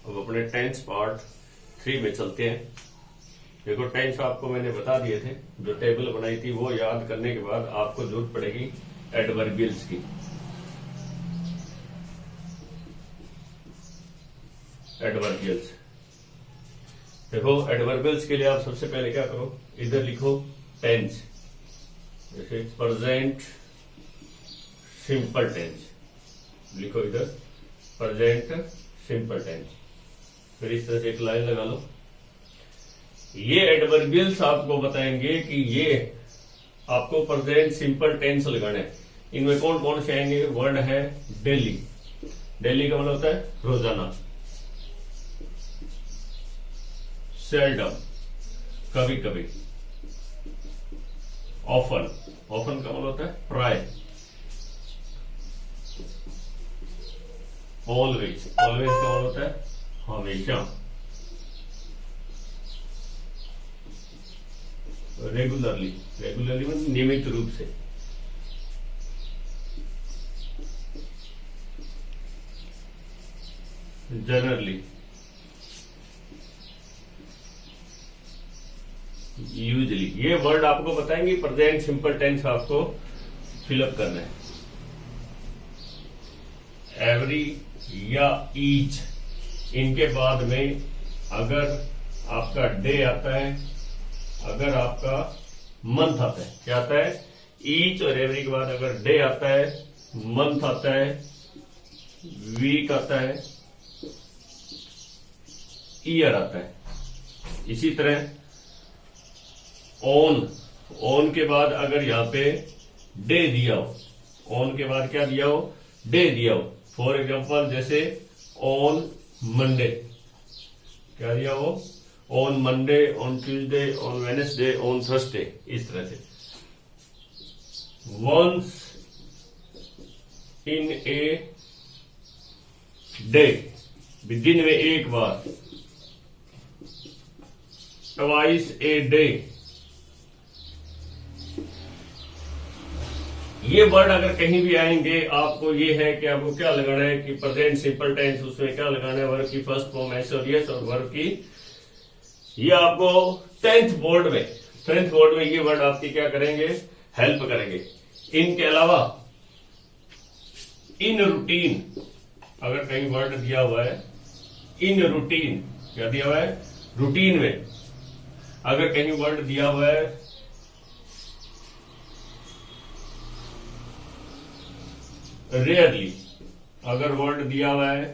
अब अपने tense part 3 में चलते हैं। देखो टेंस आपको मैंने बता दिए थे, जो टेबल बनाई थी वो याद करने के बाद आपको जरूरत पड़ेगी एडवर्बियल्स की। एडवर्बियल्स देखो, एडवर्बियल्स के लिए आप सबसे पहले क्या करो, इधर लिखो टेंस, जैसे प्रेजेंट सिंपल टेंस लिखो, इधर प्रेजेंट सिंपल टेंस। फिर इस तरह से एक लाइन लगा लो। ये एडवर्बियल्स आपको बताएंगे कि ये आपको प्रेजेंट सिंपल टेंस लगाना है। इनमें कौन कौन से आएंगे? वर्ड है डेली, डेली का मतलब होता है रोजाना। सेल्डम कभी कभी। ऑफन, ऑफन का मतलब होता है प्राय। ऑलवेज, ऑलवेज का मतलब होता है हमेशा। रेगुलरली, रेगुलरली मतलब नियमित रूप से। Generally, usually. ये वर्ड आपको बताएंगे, प्रेजेंट सिंपल टेंस आपको फिलअप करना है। एवरी या ईच, इनके बाद में अगर आपका डे आता है, अगर आपका मंथ आता है, क्या आता है? ईच और एवरी के बाद अगर डे आता है, मंथ आता है, वीक आता है, ईयर आता है। इसी तरह ऑन, ऑन के बाद अगर यहां पे डे दिया हो, ऑन के बाद क्या दिया हो? डे दिया हो। फॉर एग्जाम्पल जैसे ऑन मंडे, क्या दिया हो? On Monday, on Tuesday, on Wednesday, on Thursday, इस तरह से। वंस इन ए डे, दिन में एक बार। Twice a day. ये वर्ड अगर कहीं भी आएंगे, आपको ये है कि आपको क्या लगाना है कि प्रेजेंट सिंपल टेंस, उसमें क्या लगाना है? वर्ब की फर्स्ट फॉर्म एस और यस, और वर्ब की, ये आपको 10th बोर्ड में, 10th बोर्ड में ये वर्ड आपकी क्या करेंगे? हेल्प करेंगे। इनके अलावा इन रूटीन, अगर कहीं वर्ड दिया हुआ है इन रूटीन, क्या दिया हुआ है? रूटीन में। अगर कहीं वर्ड दिया हुआ है रेयरली, अगर वर्ड दिया हुआ है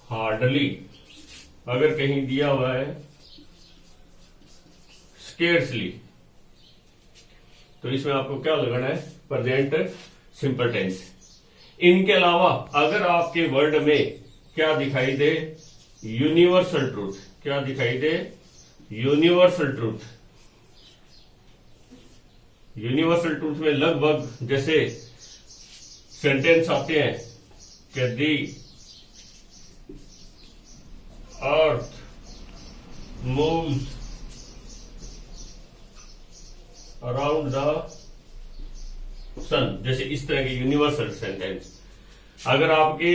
हार्डली, अगर कहीं दिया हुआ है स्केर्सली, तो इसमें आपको क्या लगाना है? Present simple tense. इनके अलावा अगर आपके वर्ड में क्या दिखाई दे? Universal truth. क्या दिखाई दे? Universal truth. यूनिवर्सल ट्रूथ में लगभग जैसे सेंटेंस आते हैं कि the earth moves around the sun, जैसे इस तरह के यूनिवर्सल सेंटेंस। अगर आपके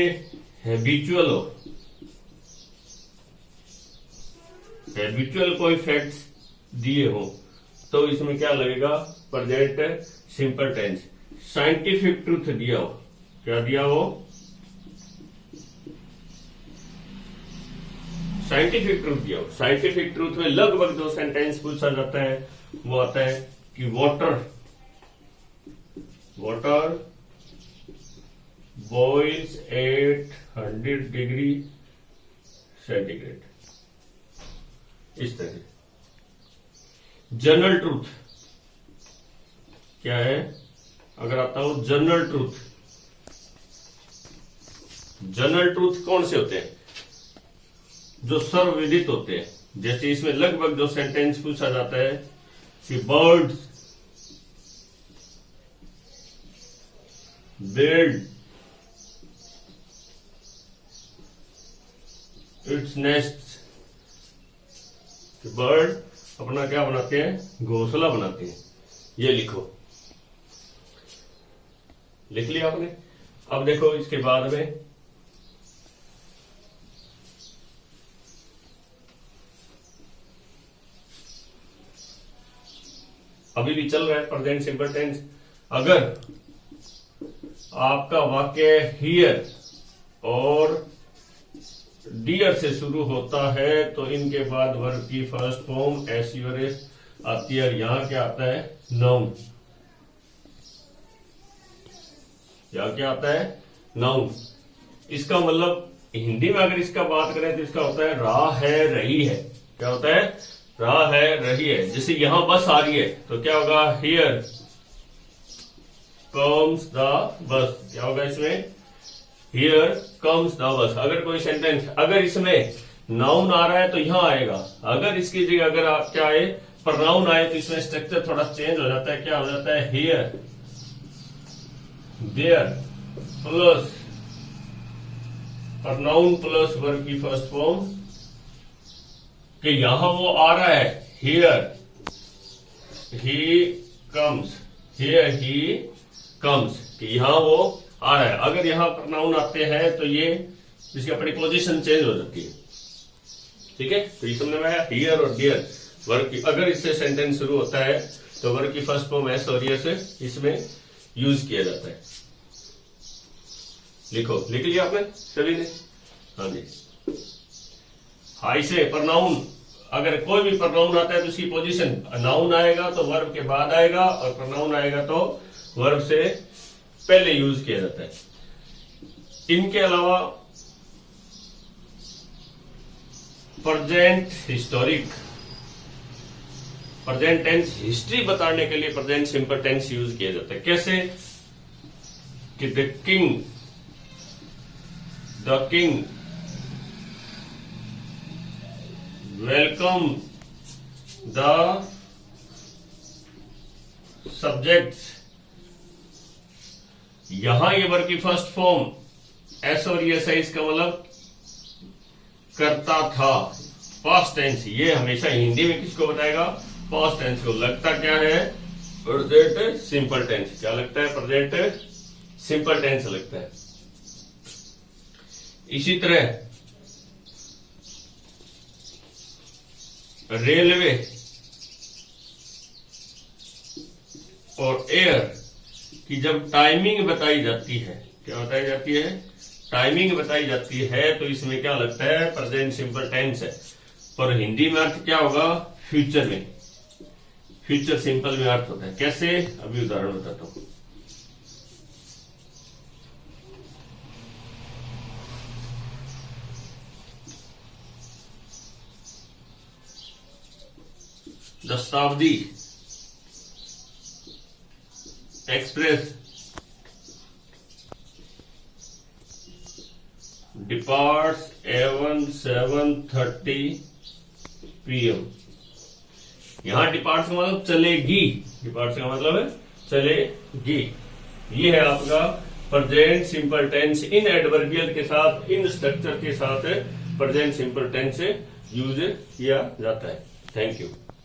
हैबिचुअल हो, हैबिचुअल कोई फैक्ट्स दिए हो, तो इसमें क्या लगेगा? Present simple tense. Scientific truth दिया हो, क्या दिया हो? साइंटिफिक ट्रूथ दिया हो। साइंटिफिक ट्रूथ में लगभग जो सेंटेंस पूछा जाता है वो आता है कि water, water boils at 100 degree centigrade, इस तरह। जनरल ट्रूथ क्या है? अगर आता हूं जनरल ट्रूथ, जनरल ट्रूथ कौन से होते हैं? जो सर्वविदित होते हैं। जैसे इसमें लगभग जो सेंटेंस पूछा जाता है कि birds build its nest, bird अपना क्या बनाते हैं? घोंसला बनाते हैं। ये लिखो, लिख लिया आपने। अब देखो इसके बाद में अभी भी चल रहा है प्रेजेंट सिंपल टेंस। अगर आपका वाक्य हियर और डियर से शुरू होता है तो इनके बाद वर्ब की फर्स्ट फॉर्म एस यूरेस आती है। यहां क्या आता है? नाउन। यहां क्या आता है? नाउन। इसका मतलब हिंदी में अगर इसका बात करें तो इसका होता है रहा है, रही है। क्या होता है? रहा है, रही है। जैसे यहां बस आ रही है तो क्या होगा? Here comes the bus. क्या होगा इसमें? Here comes the bus. अगर कोई सेंटेंस अगर इसमें नाउन आ रहा है तो यहां आएगा। अगर इसकी जगह अगर आप क्या आए प्रोनाउन आए तो इसमें स्ट्रक्चर थोड़ा चेंज हो जाता है। क्या हो जाता है? Here there plus pronoun plus verb की फर्स्ट फॉर्म कि यहां वो आ रहा है here he comes, here he comes कि यहां वो आ रहा है। अगर यहां प्रोनाउन आते हैं तो ये इसकी अपनी पोजीशन चेंज हो जाती है। ठीक है, तो ये समझ में आया? हियर और डियर वर्ब की अगर इससे सेंटेंस शुरू होता है तो वर्ब की फर्स्ट फॉर्म एस और यस इसमें यूज किया जाता है। लिखो, लिख लिया आपने सभी ने? हाँ जी। हाई से प्रोनाउन अगर कोई भी प्रोनाउन आता है तो उसकी पोजीशन नाउन आएगा तो वर्ब के बाद आएगा और प्रोनाउन आएगा तो वर्ब से पहले यूज किया जाता है। इनके अलावा present historic present tense history बताने के लिए प्रेजेंट सिंपल टेंस यूज किया जाता है। कैसे? कि the king welcome the subjects. यहां ये वर्ब की फर्स्ट फॉर्म एस और एस है, इसका मतलब करता था, पास्ट टेंस। ये हमेशा हिंदी में किसको बताएगा? पास्ट टेंस को। लगता क्या है? Present simple tense. क्या लगता है? प्रेजेंट सिंपल टेंस लगता है। इसी तरह रेलवे और एयर की जब टाइमिंग बताई जाती है, क्या बताई जाती है? टाइमिंग बताई जाती है तो इसमें क्या लगता है? प्रेजेंट सिंपल टेंस है। पर हिंदी में अर्थ क्या होगा? फ्यूचर में, फ्यूचर सिंपल में अर्थ होता है। कैसे? अभी उदाहरण बताता हूं। द शताब्दी एक्सप्रेस डिपार्ट्स एवन 7:30 PM। यहां डिपार्ट्स का मतलब चलेगी, डिपार्ट्स का मतलब है चलेगी। ये है आपका प्रेजेंट सिंपल टेंस इन एडवर्बियल के साथ, इन स्ट्रक्चर के साथ प्रेजेंट सिंपल टेंस यूज किया जाता है। Thank you.